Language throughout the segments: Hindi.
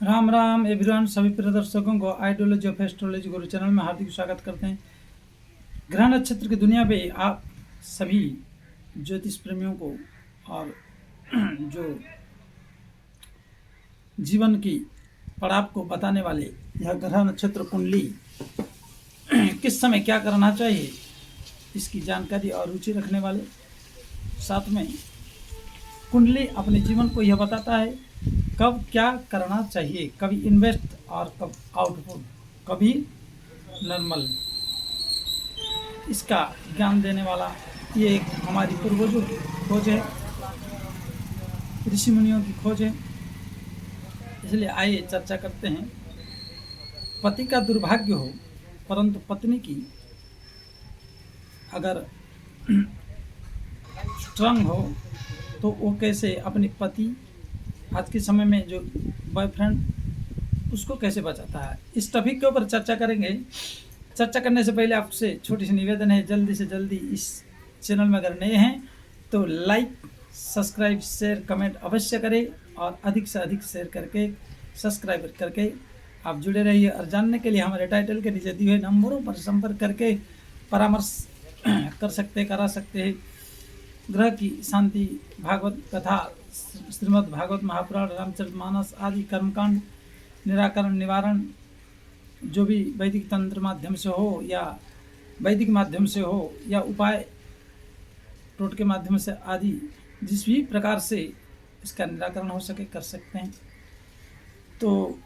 राम राम एवरीवन। सभी प्रिय दर्शकों को ideology of astrology Guru channel में हार्दिक स्वागत करते हैं। ग्रह नक्षत्र की दुनिया में आप सभी ज्योतिष प्रेमियों को और जो जीवन की पड़ाव को बताने वाले यह ग्रह नक्षत्र कुंडली किस समय क्या करना चाहिए इसकी जानकारी और रुचि रखने वाले, साथ में कुंडली अपने जीवन को यह बताता है कब क्या करना चाहिए, कभी इन्वेस्ट और कब आउटपुट, कभी नॉर्मल। इसका ज्ञान देने वाला ये एक हमारी पूर्वजों की खोज है, ऋषि मुनियों की खोज है। इसलिए आइए चर्चा करते हैं। पति का दुर्भाग्य हो परंतु पत्नी की अगर स्ट्रांग हो तो वो कैसे अपनी पति, आज के समय में जो बॉयफ्रेंड, उसको कैसे बचाता है, इस टॉपिक के ऊपर चर्चा करेंगे। चर्चा करने से पहले आपसे छोटी सी निवेदन है, जल्दी से जल्दी इस चैनल में अगर नए हैं तो लाइक, सब्सक्राइब, शेयर, कमेंट अवश्य करें और अधिक से अधिक शेयर करके सब्सक्राइब करके आप जुड़े रहिए। और जानने के लिए हमारे टाइटल के नीचे दिए हुए नंबरों पर संपर्क करके परामर्श करा सकते हैं। ग्रह की शांति, भागवत कथा, श्रीमद् भागवत महापुराण, रामचरितमानस आदि कर्मकांड निराकरण निवारण, जो भी वैदिक तंत्र माध्यम से हो या वैदिक माध्यम से हो या उपाय टोट के माध्यम से आदि, जिस भी प्रकार से इसका निराकरण हो सके कर सकते हैं। तो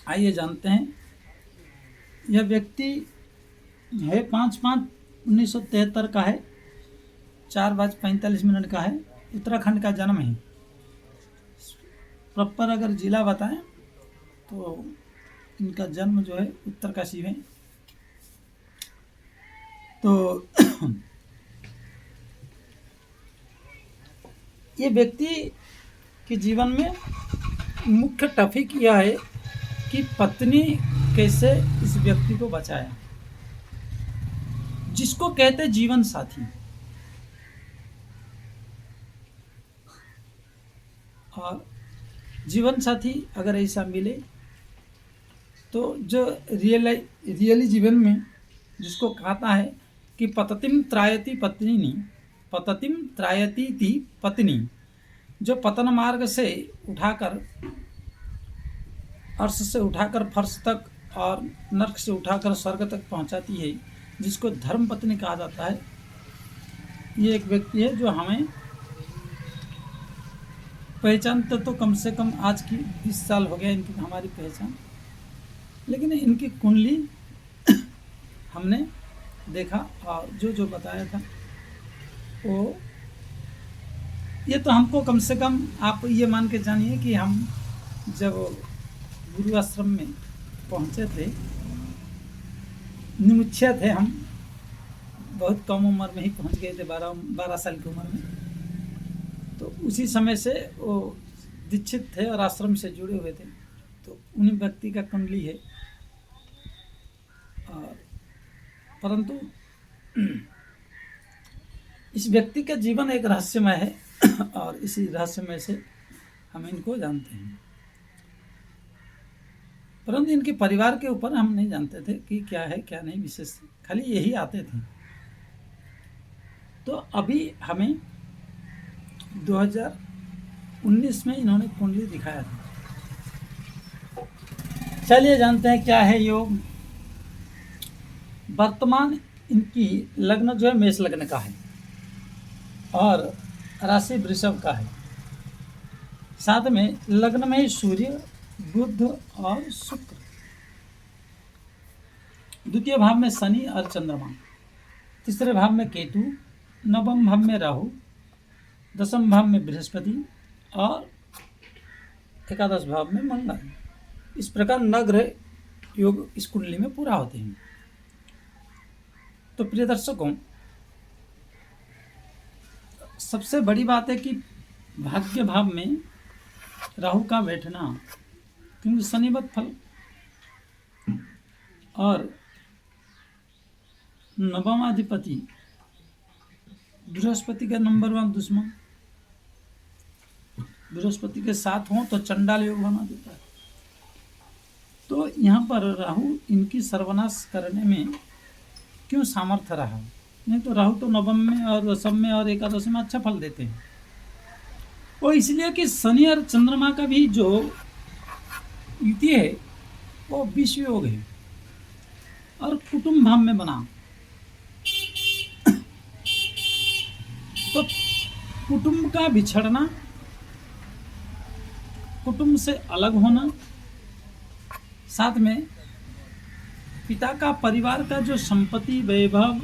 आइए जानते हैं। यह व्यक्ति है 5/5/1973 का है, 4:45 का है, उत्तराखंड का जन्म है। प्रॉपर अगर जिला बताएं तो इनका जन्म जो है उत्तरकाशी में। तो ये व्यक्ति के जीवन में मुख्य टॉपिक यह है कि पत्नी कैसे इस व्यक्ति को बचाए, जिसको कहते जीवन साथी। और जीवन साथी अगर ऐसा मिले तो जो रियली जीवन में जिसको कहता है कि पततिम त्रायति पत्नी, पततिम त्रायती थी पत्नी, जो पतन मार्ग से उठाकर, अर्श से उठाकर फर्श तक और नर्क से उठाकर स्वर्ग तक पहुंचाती है, जिसको धर्म पत्नी कहा जाता है। ये एक व्यक्ति है जो हमें पहचानते तो कम से कम आज की 20 साल हो गया इनकी हमारी पहचान, लेकिन इनकी कुंडली हमने देखा और जो बताया था वो, ये तो हमको कम से कम आप ये मान के जानिए कि हम जब गुरु आश्रम में पहुँचे थे, निमुच्छा थे हम, बहुत कम उम्र में ही पहुँच गए थे, 12 साल की उम्र में। तो उसी समय से वो दीक्षित थे और आश्रम से जुड़े हुए थे। तो उन्हीं व्यक्ति का कुंडली है। और परंतु इस व्यक्ति का जीवन एक रहस्यमय है और इसी रहस्यमय से हम इनको जानते हैं, परंतु इनके परिवार के ऊपर हम नहीं जानते थे कि क्या है क्या नहीं, विशेष खाली यही आते थे। तो अभी हमें 2019 में इन्होंने कुंडली दिखाया था। चलिए जानते हैं क्या है योग। वर्तमान इनकी लग्न जो है मेष लग्न का है और राशि वृषभ का है। साथ में लग्न में सूर्य, बुध और शुक्र, द्वितीय भाव में शनि और चंद्रमा, तीसरे भाव में केतु, नवम भाव में राहु, दसम भाव में बृहस्पति और एकादश भाव में मंगल। इस प्रकार 9 ग्रह योग इस कुंडली में पूरा होते हैं। तो प्रिय दर्शकों, सबसे बड़ी बात है कि भाग्य भाव में राहु का बैठना, क्योंकि शनिवत फल और नवमाधिपति बृहस्पति का नंबर 1 दुश्मन, बृहस्पति के साथ हों तो चंडाल योग बना देता है। तो यहाँ पर राहु इनकी सर्वनाश करने में क्यों सामर्थ्य रहा? नहीं तो राहु तो नवम में और दशम में और एकादशी में अच्छा फल देते हैं। वो इसलिए कि शनि और चंद्रमा का भी जो युति है वो विश्व योग है और कुटुंब भाव में बना। तो कुटुंब का बिछड़ना, कुटुंब से अलग होना, साथ में पिता का परिवार का जो संपत्ति वैभव,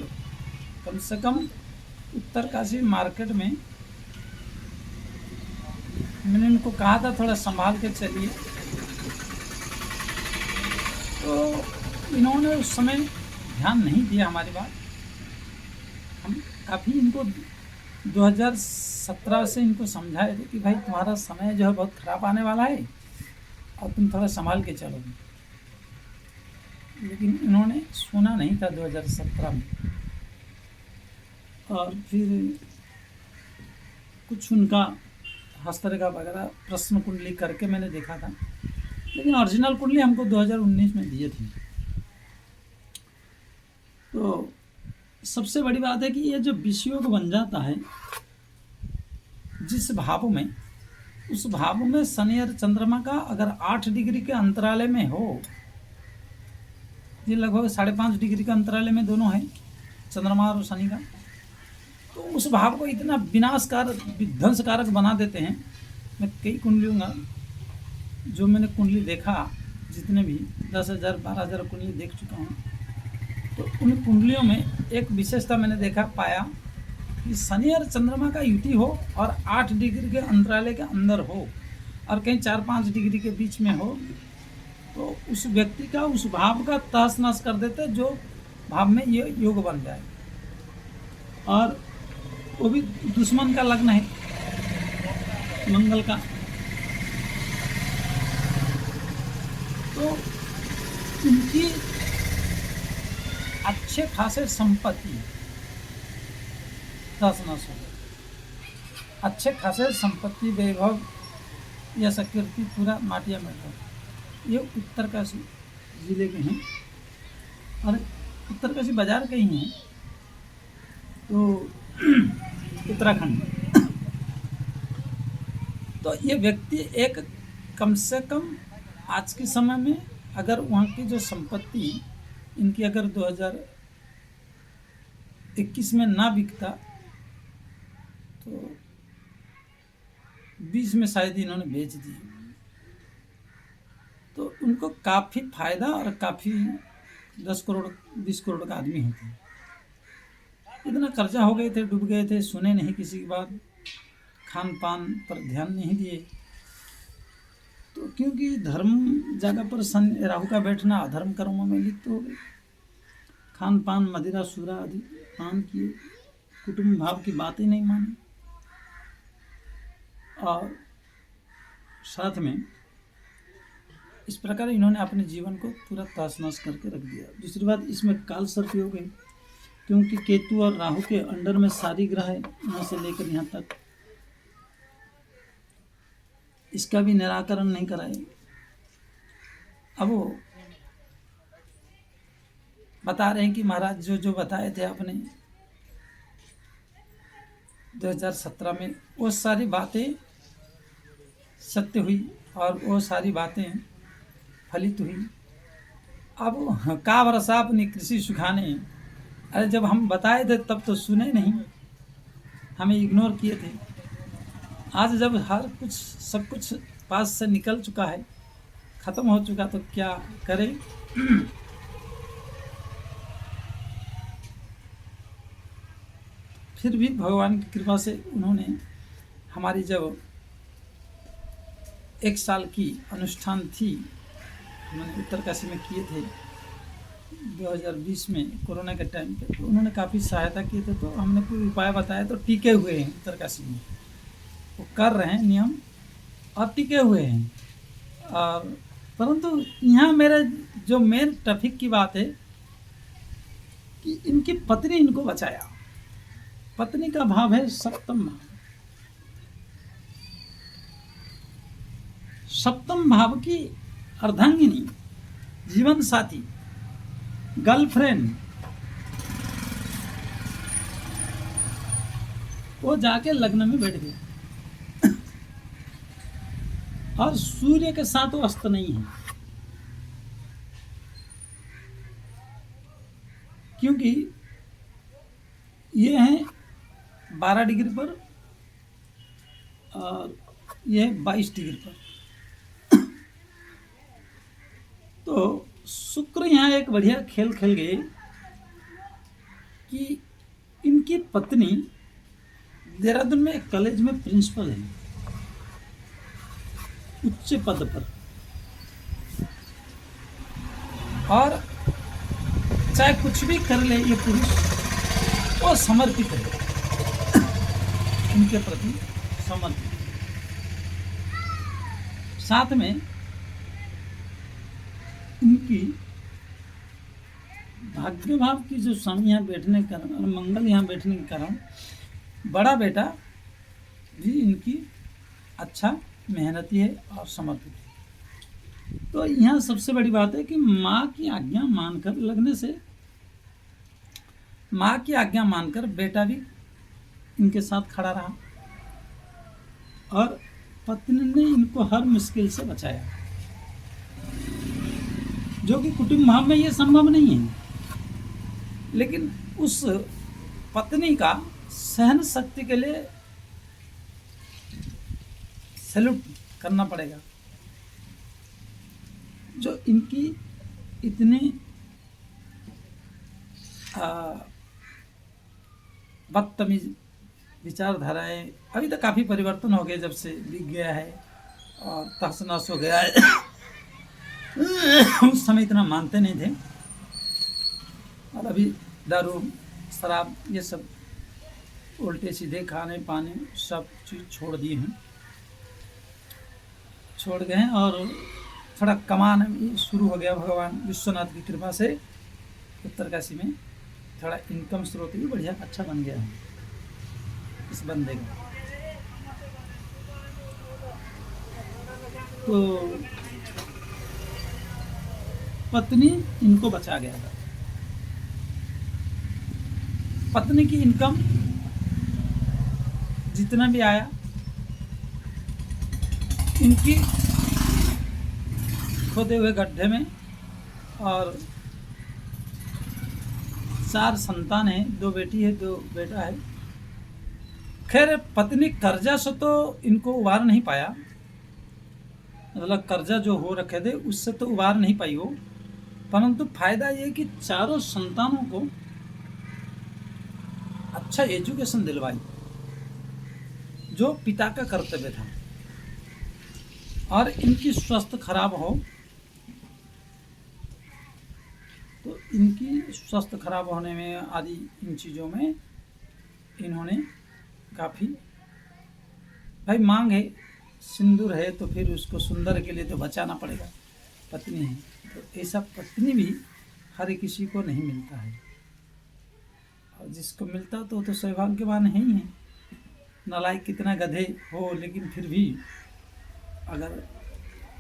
कम से कम उत्तरकाशी मार्केट में मैंने इनको कहा था थोड़ा संभाल के चलिए, तो इन्होंने उस समय ध्यान नहीं दिया हमारी बात। हम काफ़ी इनको 2017 से इनको समझाए थे कि भाई तुम्हारा समय जो है बहुत खराब आने वाला है और तुम थोड़ा संभाल के चलो, लेकिन इन्होंने सुना नहीं था 2017 में। और फिर कुछ उनका हस्तरेखा वगैरह प्रश्न कुंडली करके मैंने देखा था, लेकिन ओरिजिनल कुंडली हमको 2019 में दिए थे। तो सबसे बड़ी बात है कि ये जो विषयोग बन जाता है जिस भाव में, उस भाव में शनि और चंद्रमा का अगर 8 डिग्री के अंतराले में हो, ये लगभग 5.5 डिग्री का अंतराले में दोनों है चंद्रमा और शनि का, तो उस भाव को इतना विनाशकारक विध्वंसकारक बना देते हैं। मैं कई कुंडलियों का जो मैंने कुंडली देखा, जितने भी 10,000 12,000 कुंडली देख चुका हूँ, तो उन कुंडलियों में एक विशेषता मैंने देखा पाया कि शनि और चंद्रमा का युति हो और 8 डिग्री के अंतराले के अंदर हो और कहीं 4-5 डिग्री के बीच में हो, तो उस व्यक्ति का उस भाव का तहस नहस कर देते जो भाव में ये योग बन जाए। और वो भी दुश्मन का लग्न है मंगल का, तो उनकी अच्छे खासे संपत्ति तहस नहस हो गई, अच्छे खासे संपत्ति वैभव या कीर्ति पूरा माटिया में हो। ये उत्तरकाशी जिले के हैं और उत्तरकाशी बाजार के ही हैं, तो उत्तराखंड। तो ये व्यक्ति एक कम से कम आज के समय में अगर वहाँ की जो संपत्ति इनकी अगर 2021 में ना बिकता तो 20 में शायद इन्होंने बेच दी, तो उनको काफ़ी फायदा और काफ़ी 10 करोड़ 20 करोड़ का आदमी होते हैं। इतना कर्जा हो गए थे, डूब गए थे, सुने नहीं किसी की बात, खान पान पर ध्यान नहीं दिए। तो क्योंकि धर्म जगह पर राहु का बैठना अधर्म कर्मों में लिप्त हो गए, खान पान मदिरा सूरा आदि पान किए, कुटुंब भाव की बातें नहीं मानी और साथ में इस प्रकार इन्होंने अपने जीवन को पूरा तहस नहस करके रख दिया। दूसरी बात, इसमें काल सर्प योग है, क्योंकि केतु और राहु के अंडर में सारी ग्रह है यहाँ से लेकर यहाँ तक, इसका भी निराकरण नहीं कराए। अब वो बता रहे हैं कि महाराज जो जो बताए थे आपने 2017 में, वो सारी बातें सत्य हुई और वो सारी बातें फलित हुई। अब का बरसा अपनी कृषि सुखाने, अरे जब हम बताए थे तब तो सुने नहीं, हमें इग्नोर किए थे। आज जब हर कुछ सब कुछ पास से निकल चुका है, ख़त्म हो चुका, तो क्या करें। फिर भी भगवान की कृपा से उन्होंने हमारी जब 1 साल की अनुष्ठान थी, मैंने उत्तरकाशी में किए थे 2020 में कोरोना के टाइम पे, तो उन्होंने काफ़ी सहायता किए थे। तो हमने कोई उपाय बताया तो टिके हुए हैं उत्तरकाशी में, वो कर रहे हैं नियम और टिके हुए हैं। और परंतु यहाँ मेरे जो मेन टॉपिक की बात है कि इनकी पत्नी इनको बचाया। पत्नी का भाव है सप्तम भाव, सप्तम भाव की अर्धांगिनी, जीवन साथी, गर्लफ्रेंड, वो जाके लग्न में बैठ गया और सूर्य के साथ वो अस्त नहीं है, क्योंकि ये है 12 डिग्री पर और ये 22 डिग्री पर। तो शुक्र यहाँ एक बढ़िया खेल खेल गए कि इनकी पत्नी देहरादून में एक कॉलेज में प्रिंसिपल है, उच्च पद पर, और चाहे कुछ भी कर ले ये पुरुष, वो समर्पित है उनके प्रति, समर्पित। साथ में इनकी भाग्य भाव की जो स्वामी यहाँ बैठने के कारण और मंगल यहाँ बैठने के कारण बड़ा बेटा भी इनकी अच्छा मेहनती है और समर्पित है। तो यहाँ सबसे बड़ी बात है कि माँ की आज्ञा मानकर लगने से, माँ की आज्ञा मानकर बेटा भी इनके साथ खड़ा रहा और पत्नी ने इनको हर मुश्किल से बचाया, जो कि कुटुंब भाव में ये संभव नहीं है। लेकिन उस पत्नी का सहन शक्ति के लिए सैल्यूट करना पड़ेगा, जो इनकी इतनी बदतमीज विचारधाराएं, अभी तक काफ़ी परिवर्तन हो गए जब से बिक गया है और तहस नहस हो गया है। उस समय इतना मानते नहीं थे और अभी दारू शराब ये सब उल्टे सीधे खाने पाने सब चीज़ छोड़ दिए हैं, छोड़ गए हैं और थोड़ा कमाना भी शुरू हो गया। भगवान विश्वनाथ की कृपा से उत्तरकाशी में थोड़ा इनकम स्रोत भी बढ़िया अच्छा बन गया है इस बंदे का। तो पत्नी इनको बचा गया था। पत्नी की इनकम जितना भी आया, इनकी खोदे हुए गड्ढे में, और 4 संतान है, 2 बेटी है 2 बेटा है। खैर पत्नी कर्जा से तो इनको उबार नहीं पाया, मतलब कर्जा जो हो रखे थे उससे तो उबार नहीं पाई हो, परंतु फायदा ये कि चारों संतानों को अच्छा एजुकेशन दिलवाई, जो पिता का कर्तव्य था। और इनकी स्वास्थ्य खराब हो तो इनकी स्वास्थ्य खराब होने में आदि इन चीज़ों में इन्होंने काफ़ी, भाई मांग है, सिंदूर है तो फिर उसको सुंदर के लिए तो बचाना पड़ेगा, पत्नी है तो ऐसा पत्नी भी हर किसी को नहीं मिलता है, और जिसको मिलता तो सौभाग्यवान है ही है। नालायक कितना गधे हो, लेकिन फिर भी अगर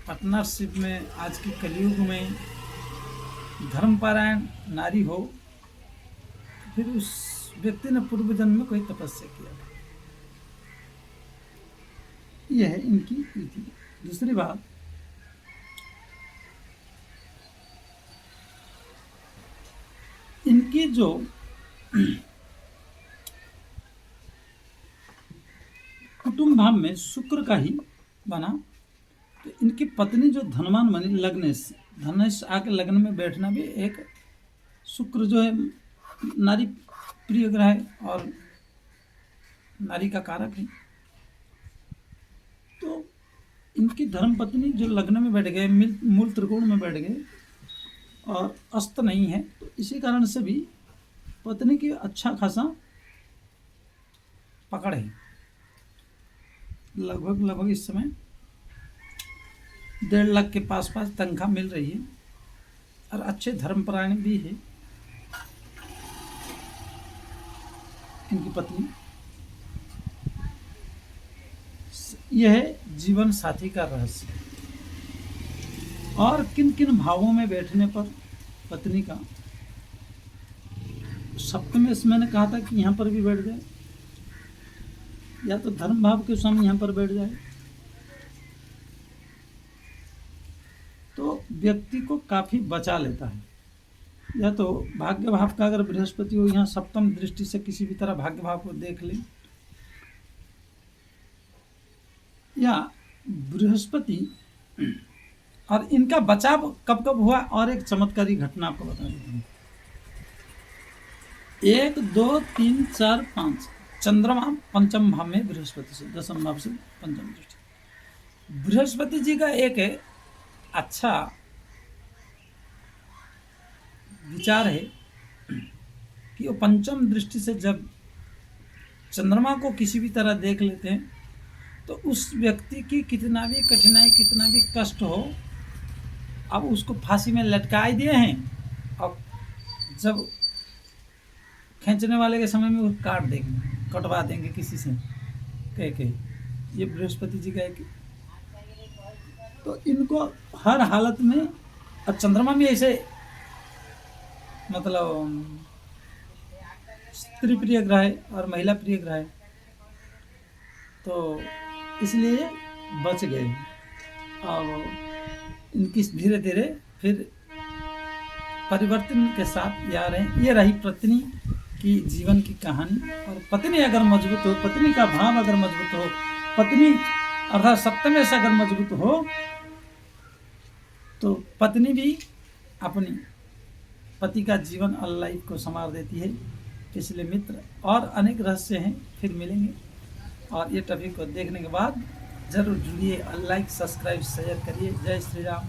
पार्टनरशिप में आज के कलयुग में धर्मपरायण नारी हो, फिर उस व्यक्ति ने पूर्व जन्म में कोई तपस्या किया। यह है इनकी रीति। दूसरी बात, इनकी जो कुटुंब भाव में शुक्र का ही बना, तो इनकी पत्नी जो धनवान बनी, लग्न से धनेश आके लग्न में बैठना भी एक, शुक्र जो है नारी प्रिय ग्रह है और नारी का कारक है। तो इनकी धर्म पत्नी जो लग्न में बैठ गए, मूल त्रिकोण में बैठ गए और अस्त नहीं है, तो इसी कारण से भी पत्नी की अच्छा खासा पकड़ है। लगभग इस समय 1.5 लाख के पास तनख्वाह मिल रही है और अच्छे धर्मपरायण भी है इनकी पत्नी। यह है जीवन साथी का रहस्य। और किन किन भावों में बैठने पर पत्नी का सप्तम में मैंने कहा था कि यहाँ पर भी बैठ जाए, या तो धर्म भाव के समय यहाँ पर बैठ जाए, तो व्यक्ति को काफी बचा लेता है। या तो भाग्य भाव का अगर बृहस्पति हो यहाँ सप्तम दृष्टि से किसी भी तरह भाग्य भाव को देख ले, या बृहस्पति, और इनका बचाव कब कब हुआ, और एक चमत्कारी घटना आपको बता देता हूँ। 1 2 3 4 5 चंद्रमा पंचम भाव में बृहस्पति से, दसम भाव से पंचम दृष्टि। बृहस्पति जी का एक अच्छा विचार है कि वो पंचम दृष्टि से जब चंद्रमा को किसी भी तरह देख लेते हैं तो उस व्यक्ति की कितना भी कठिनाई, कितना भी कष्ट हो, अब उसको फांसी में लटकाए दिए हैं, अब जब खींचने वाले के समय में वो काट देंगे, कटवा देंगे किसी से कह के। ये बृहस्पति जी का एक, तो इनको हर हालत में, और चंद्रमा भी ऐसे मतलब स्त्री प्रिय ग्रह है और महिला प्रिय ग्रह है, तो इसलिए बच गए। और इनकी धीरे धीरे फिर परिवर्तन के साथ आ रहे हैं। ये रही पत्नी की जीवन की कहानी। और पत्नी अगर मजबूत हो, पत्नी का भाव अगर मजबूत हो, पत्नी अर्थात सप्तम से अगर मजबूत हो, तो पत्नी भी अपनी पति का जीवन और लाइफ को संवार देती है। इसलिए मित्र, और अनेक रहस्य हैं, फिर मिलेंगे। और ये टॉपिक को देखने के बाद जरूर जुड़िए, लाइक सब्सक्राइब शेयर करिए। जय श्री राम।